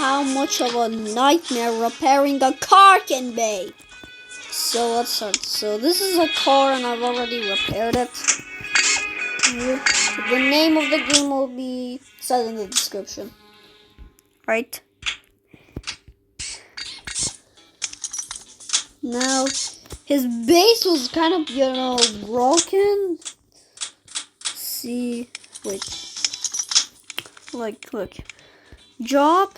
how much of a nightmare repairing a car can be. So let's start. So this is a car and I've already repaired it. The name of the game will be said in the description. Right? Now, his base was kind of, broken. See, wait. Look. Job.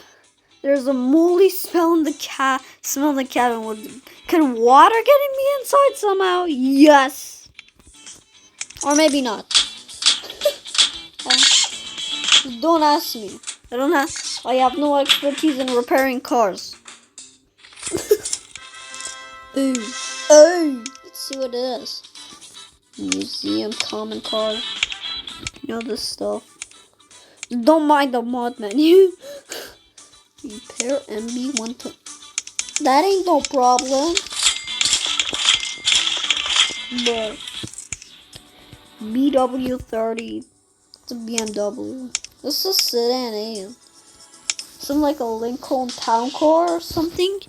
There's a moldy smell in the cabin. Can water get in me inside somehow? Yes. Or maybe not. Don't ask me. I have no expertise in repairing cars. Oh. Let's see what it is. Museum, common car. This stuff. Don't mind the mod menu. Repair MB120. That ain't no problem. But BW30. It's a BMW. This is a sedan, eh? Something like a Lincoln Town Car or something.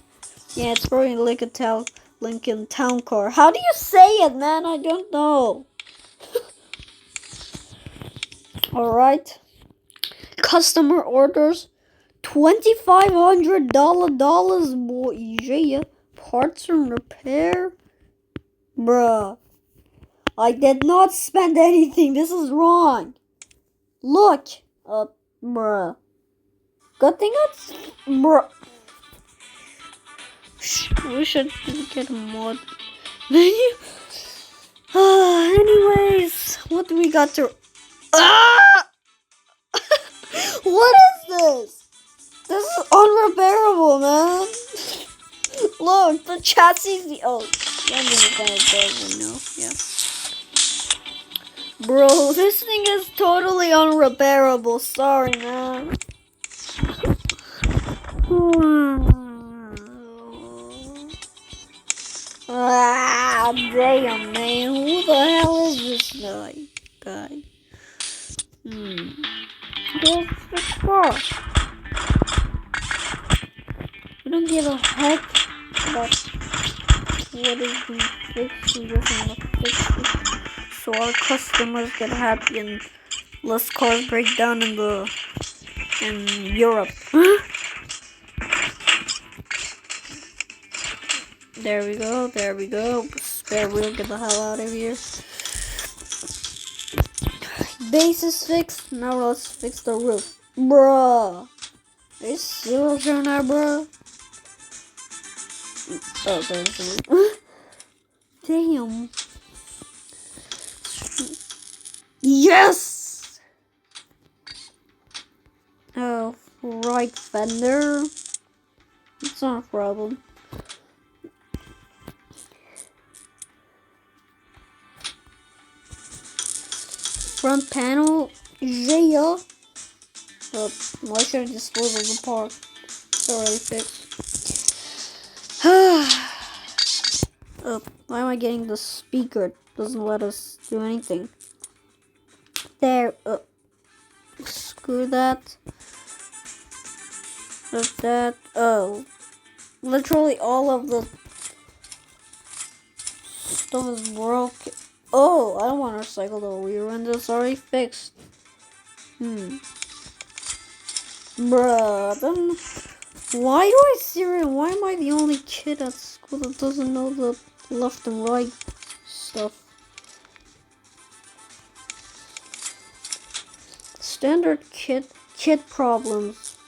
Yeah, it's probably like a Lincoln Town Car. How do you say it, man? I don't know. Alright. Customer orders $2,500 more. Yeah. Parts and repair. Bruh. I did not spend anything. This is wrong. Look. Bruh. Good thing that's... Bruh. We should get a mod menu. Anyways. What do we got to... What is this? This is unrepairable, man. Look, the chassis. Oh, I'm gonna yeah. Bro, this thing is totally unrepairable. Sorry, man. Damn, man. Who the hell is this guy? Where's the car? We don't give a heck about what is being fixed. We just want to fix it so our customers get happy and less cars break down in Europe. There we go. Spare wheel, get the hell out of here. Base is fixed. Now let's fix the roof. Bruh. Is serious right now, bruh? Oh, there's the roof. Damn. Yes! Oh, right fender. It's not a problem. Front panel, yeah. Why should I dispose of the part? It's already fixed. Why am I getting the speaker? It doesn't let us do anything. There. Screw that. That. Oh. Literally all of the stuff is broken. Oh, I don't want to recycle the rear end. It's already fixed. Bruh, then why do I see it? Why am I the only kid at school that doesn't know the left and right stuff? Standard kid problems.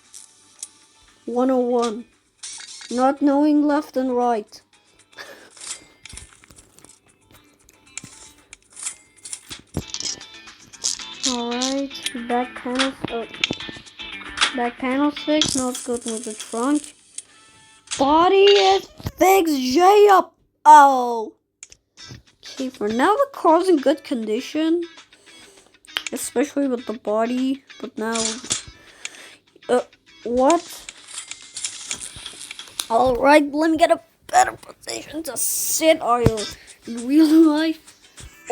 101. Not knowing left and right. Alright, back panel's fixed. Now let's go with the trunk. Body is fixed. Up. Oh. Okay, for now the car's in good condition, especially with the body. But now, what? Alright, let me get a better position to sit. Are you in real life?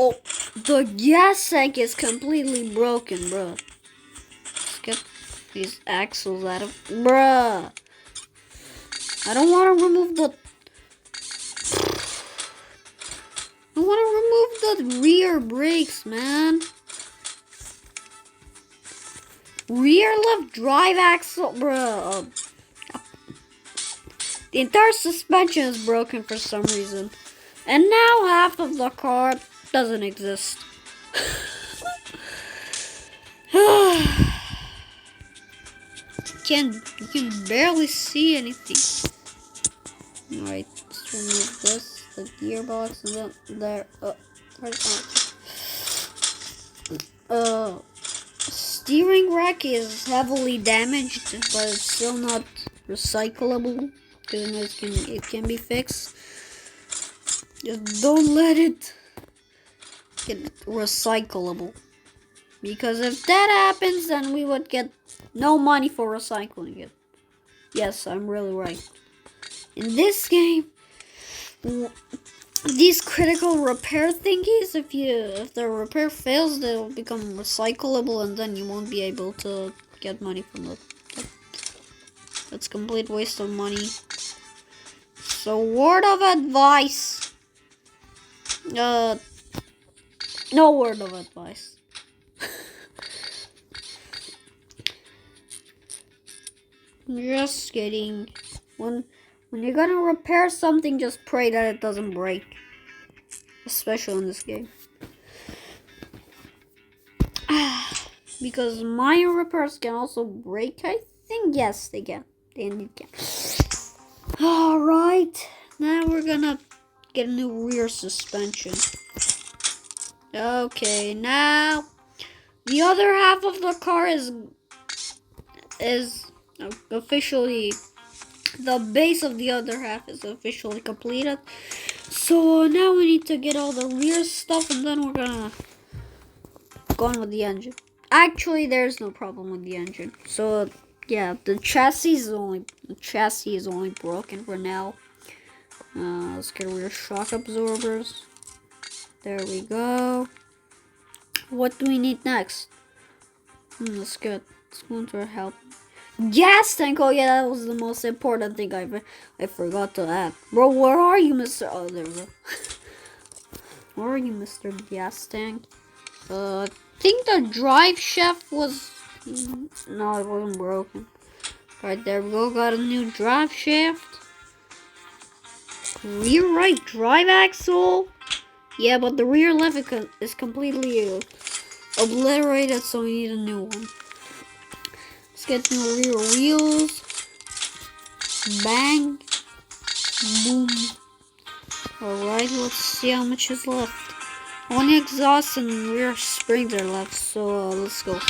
Oh, the gas tank is completely broken, bro. Let's get these axles out of... Bruh. I don't want to remove the... I want to remove the rear brakes, man. Rear left drive axle, bruh. The entire suspension is broken for some reason. And now half of the car doesn't exist. You can barely see anything. Alright, let's remove this, the gearbox, and then there. Steering rack is heavily damaged, but it's still not recyclable because it can be fixed. Just don't let it get recyclable, because if that happens, then we would get no money for recycling it. Yes, I'm really right. In this game, these critical repair thingies, if the repair fails, they'll become recyclable, and then you won't be able to get money from it. That's complete waste of money. So, word of advice. No word of advice. Just kidding. When you're gonna repair something, just pray that it doesn't break. Especially in this game. Because minor repairs can also break, I think. Yes, they can. They indeed can. Alright. Now we're gonna get a new rear suspension. Okay, now the other half of the car is officially, the base of the other half is officially completed. So now we need to get all the rear stuff, and then we're gonna go on with the engine. Actually, there's no problem with the engine. So yeah, the chassis is only broken for now. Let's get rear shock absorbers. There we go. What do we need next? Let's go into our help. Gas tank. Oh yeah, that was the most important thing I forgot to add. Bro, where are you, Mr.? Oh, there we go. Where are you, Mr. Gas Tank? I think the drive shaft was... No, it wasn't broken. Right, there we go. Got a new drive shaft. Rear right drive axle. Yeah, but the rear left is completely obliterated, so we need a new one. Let's get new rear wheels. Bang. Boom. Alright, let's see how much is left. Only exhaust and rear springs are left, so let's go.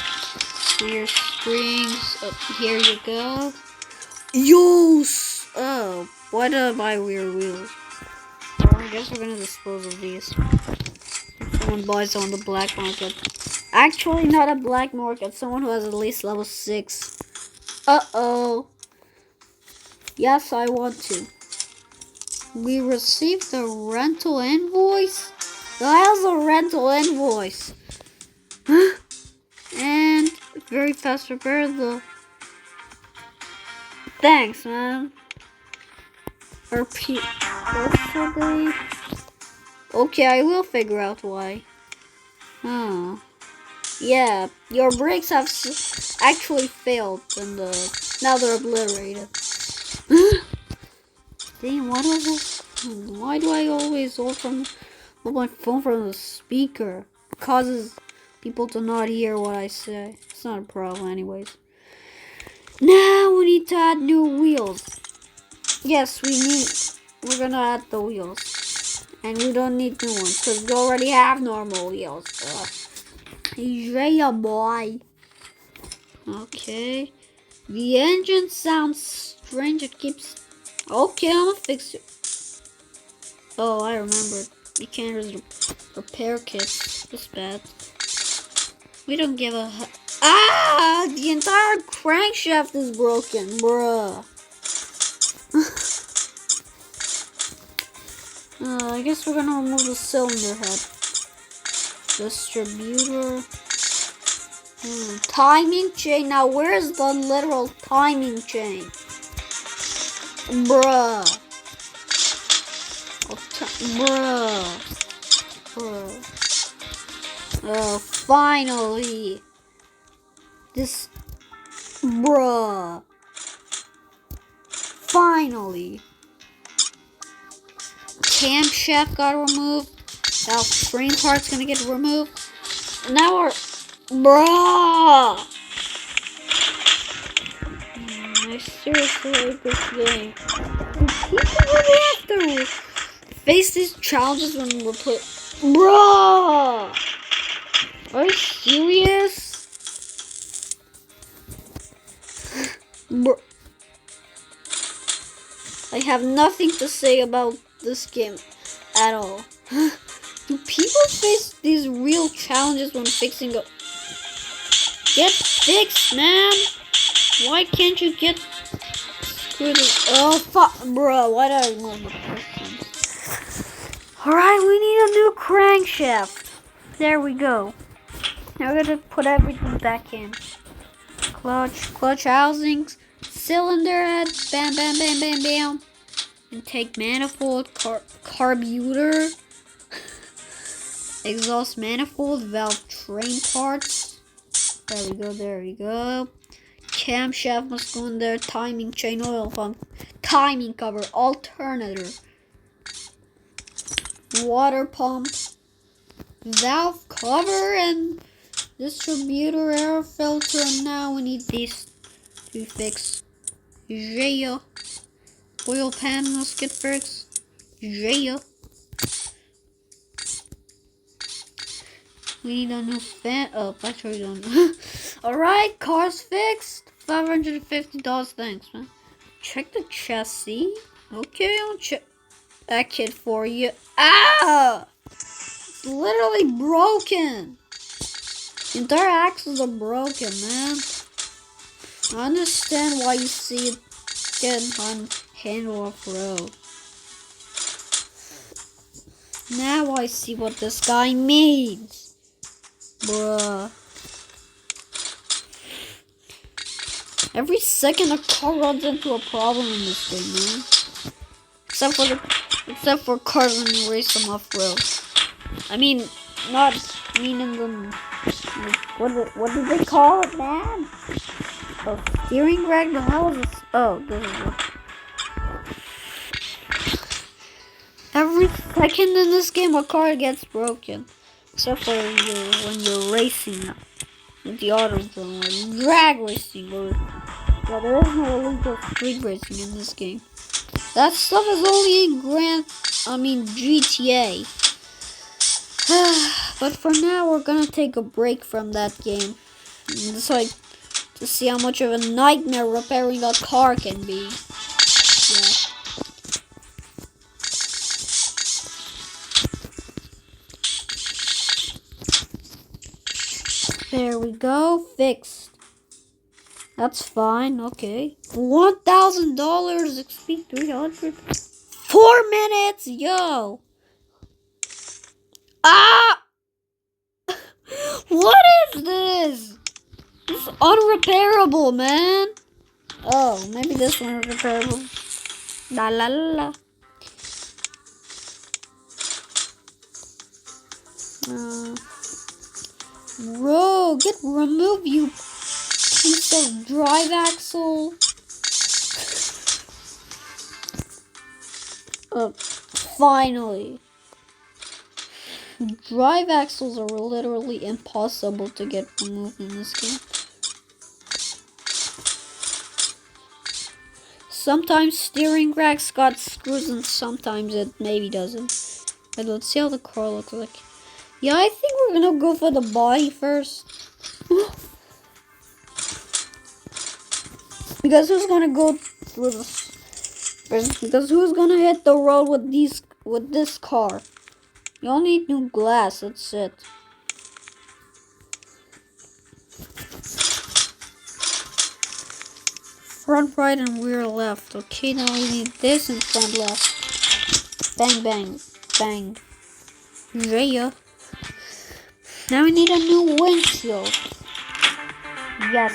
Rear springs, here you go. Oh, why did I buy rear wheels? Well, I guess we're gonna dispose of these. Someone buys on the black market. Actually, not a black market, someone who has at least level 6. Uh-oh. Yes, I want to. We received the rental invoice? The hell's a rental invoice? And very fast repair the... Thanks, man. Okay, I will figure out why. Oh. Yeah, your brakes have actually failed, and now they're obliterated. Damn, what was this? Why do I always hold my phone from the speaker? It causes people to not hear what I say. It's not a problem anyways. Now we need to add new wheels. Yes, we're gonna add the wheels. And we don't need new ones, because we already have normal wheels. Yeah, boy. Okay. The engine sounds strange, it keeps... Okay, I'm gonna fix it. Oh, I remember. You can't use repair kits. That's bad. We don't give a... The entire crankshaft is broken, bruh. I guess we're gonna remove the cylinder head. Distributor. Timing chain. Now, where's the literal timing chain? Bruh. Bruh. Oh, finally. This. Bruh. Finally. Camshaft got removed. Now, screen part's gonna get removed. And now we're. Bruh. I seriously hate this game. People really have to face these challenges when we're playing. Bruh! Are you serious? Bruh. I have nothing to say about this game at all. Do people face these real challenges when fixing a... Get fixed, man! Why can't you get screwed? Oh, fuck, bro. Why did I remove the questions? Alright, we need a new crankshaft. There we go. Now we're gonna put everything back in. Clutch housings, cylinder head, bam, bam, bam, bam, bam. Intake manifold, carburetor, exhaust manifold, valve train parts. There we go. Camshaft must go in there. Timing chain, oil pump, timing cover, alternator, water pump, valve cover, and distributor air filter. And now we need these to fix. Yeah. Oil pan must get fixed. Yeah. We need a new fan. Oh, actually don't. Alright, car's fixed. $550. Thanks, man. Check the chassis. Okay, I'll check that kit for you. Ah! It's literally broken. The entire axles are broken, man. I understand why you see it getting on handle off road. Now I see what this guy means. Bruh. Every second a car runs into a problem in this thing, man. Except for cars when you race them off road. I mean, not meaning them. What did they call it, man? Oh, steering rack. The hell is this? Oh, this is it. Every second in this game, a car gets broken. Except for when you're racing with the auto zone, or drag racing, or yeah, there is no illegal street racing in this game. That stuff is only in GTA. But for now, we're gonna take a break from that game. Just like to see how much of a nightmare repairing a car can be. Yeah. There we go, fixed. That's fine, okay. $1,000, XP 300. 4 minutes, yo. Ah! What is this? This is unrepairable, man. Oh, maybe this one is repairable. La la la. Bro, remove, you piece of drive axle. Finally. Drive axles are literally impossible to get removed in this game. Sometimes steering racks got screws and sometimes it maybe doesn't. But let's see how the car looks like. Yeah, I think we're gonna go for the body first. Because who's gonna go through this? Because who's gonna hit the road with this car? You only need new glass, that's it. Front right and rear left. Okay, now we need this in front left. Bang, bang, bang. Yeah. Now we need a new windshield. Yes.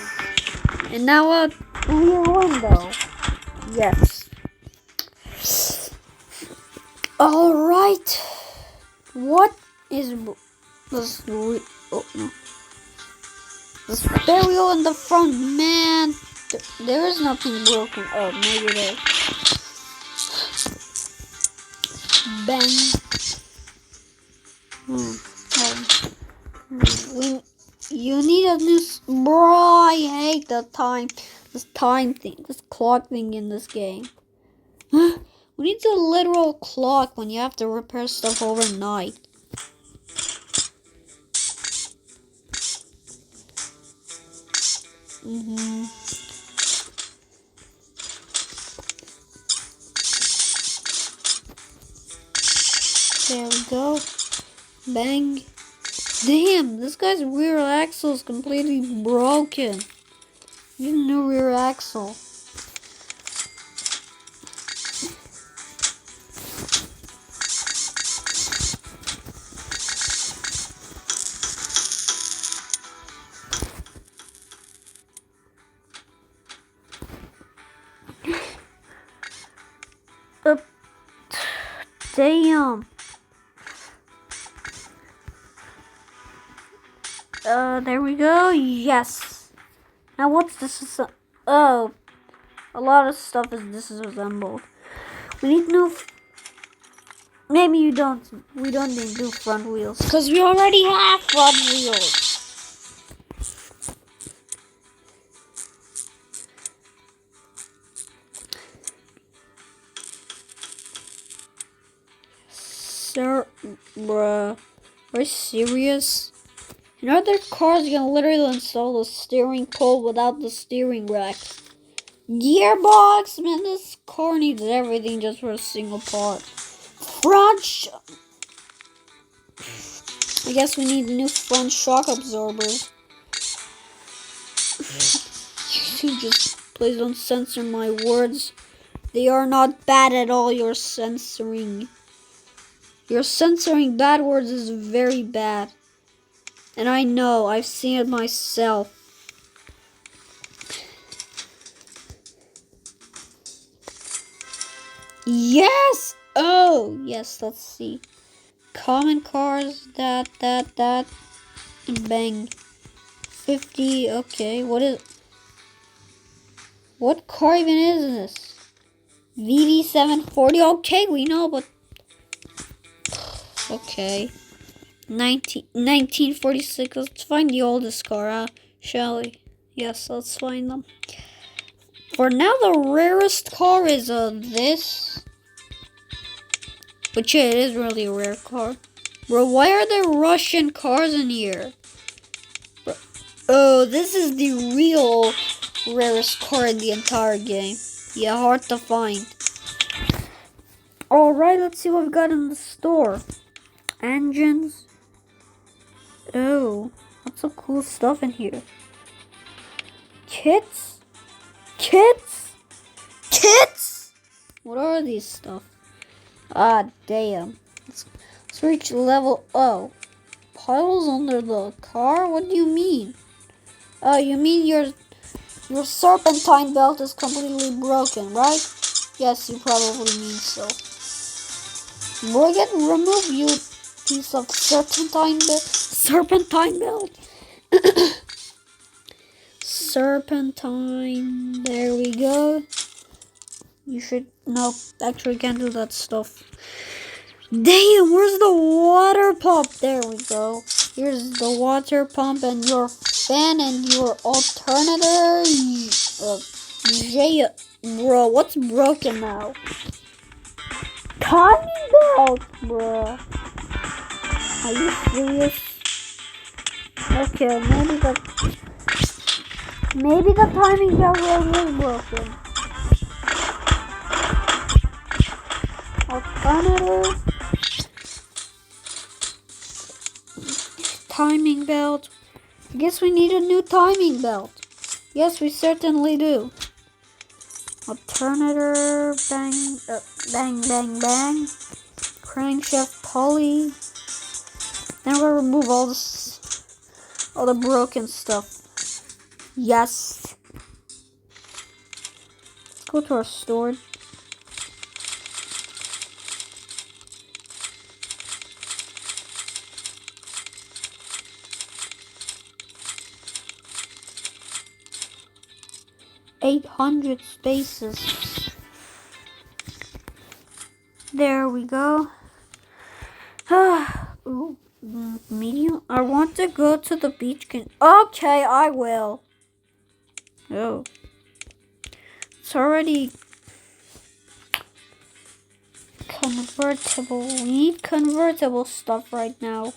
And now a rear window. Yes. Alright. What is this? Oh no. The spare wheel in the front, man. There is nothing broken. Oh, maybe there. Bang. You need a new. Bro, I hate the time. This time thing. This clock thing in this game. We need a literal clock when you have to repair stuff overnight. There we go. Bang. Damn, this guy's rear axle is completely broken. Need a new rear axle. Damn. There we go. Yes. Now what's this? Oh, a lot of stuff is disassembled. We need new. Maybe you don't. We don't need new front wheels because we already have front wheels. Sir, bruh, are you serious? In other cars, you can literally install the steering pole without the steering rack. Gearbox, man, this car needs everything just for a single part. Front I guess we need new front shock absorbers. You just please don't censor my words. They are not bad at all. You're censoring. Your censoring bad words is very bad. And I know, I've seen it myself. Yes! Oh, yes, let's see. Common cars, that. And bang. 50, okay, what car even is this? VV740, okay, we know, but okay. 1946, let's find the oldest car, shall we? Yes, let's find them. For now, the rarest car is this. But yeah, it is really a rare car. Bro, why are there Russian cars in here? Bro, oh, this is the real rarest car in the entire game. Yeah, hard to find. Alright, let's see what we've got in the store. Engines. Oh, lots of cool stuff in here. Kits? What are these stuff? Ah, damn. Let's reach level. Oh, puddles under the car? What do you mean? Oh, you mean your serpentine belt is completely broken, right? Yes, you probably mean so. Boy, remove you piece of serpentine belt. Serpentine. There we go. You should. No, actually, can't do that stuff. Damn, where's the water pump? There we go. Here's the water pump and your fan and your alternator. Bro, what's broken now? Timing belt, bro. Are you serious? Okay, maybe the timing belt is broken. Alternator. Timing belt. I guess we need a new timing belt. Yes, we certainly do. Alternator. Bang. Bang. Crankshaft pulley. Then we'll remove all the broken stuff. Yes. Let's go to our storage. $800 spaces. There we go. Ooh, medium. I want to go to the beach. Okay, I will. Oh. It's already convertible. We need convertible stuff right now.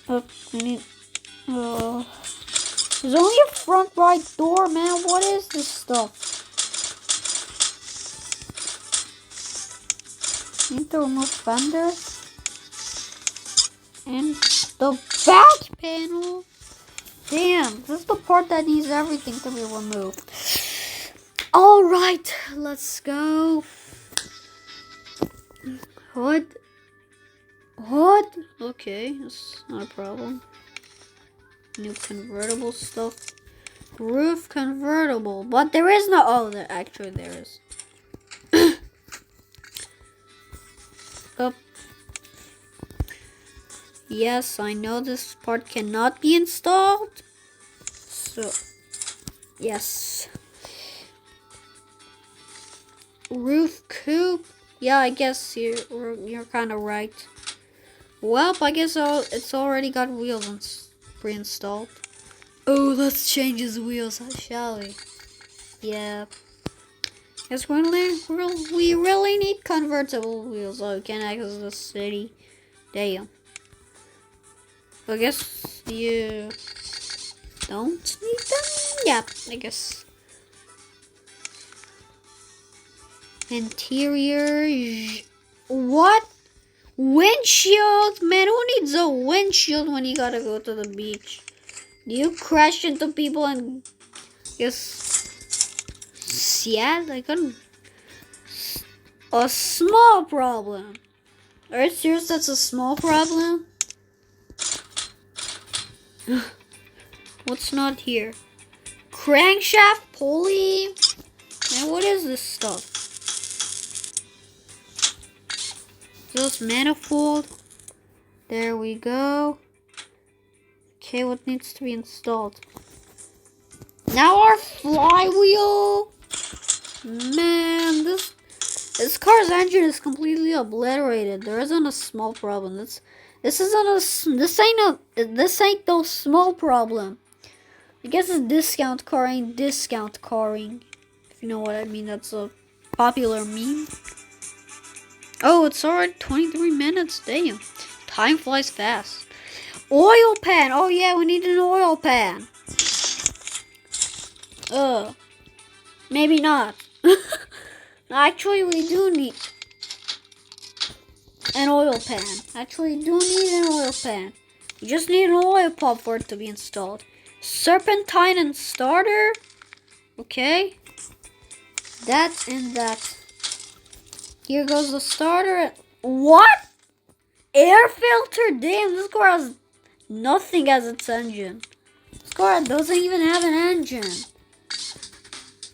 Oh, we need. Oh. There's only a front right door, man. What is this stuff? Need to remove fenders. And the back panel. Damn, this is the part that needs everything to be removed. Alright, let's go. Hood. Okay, that's not a problem. New convertible stuff. Roof convertible. But there is no... Oh, actually there is. Up. Yes, I know this part cannot be installed. So, yes. Roof coupe. Yeah, I guess you're kind of right. Well, I guess it's already got wheels pre-installed. Oh, let's change his wheels, shall we? Yeah. Yes, we really need convertible wheels so we can access the city. Damn. I guess you don't need them? Yeah, I guess. Interior. What? Windshield? Man, who needs a windshield when you gotta go to the beach? Do you crash into people and guess? Yeah, like a small problem. Are you serious? That's a small problem? What's not here? Crankshaft pulley? Man, what is this stuff? Just manifold. There we go. Okay, what needs to be installed? Now our flywheel. Man, this car's engine is completely obliterated. There isn't a small problem. This ain't no small problem. I guess it's discount carring. If you know what I mean, that's a popular meme. Oh, it's already 23 minutes. Damn, time flies fast. Oil pan. Oh yeah, we need an oil pan. Maybe not. Actually, we do need an oil pan. You just need an oil pump for it to be installed. Serpentine and starter. Okay. That and that. Here goes the starter. What? Air filter? Damn, this car has nothing as its engine. This car doesn't even have an engine.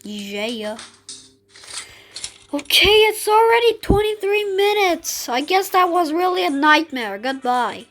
Yeah. Okay, it's already 23 minutes. I guess that was really a nightmare. Goodbye.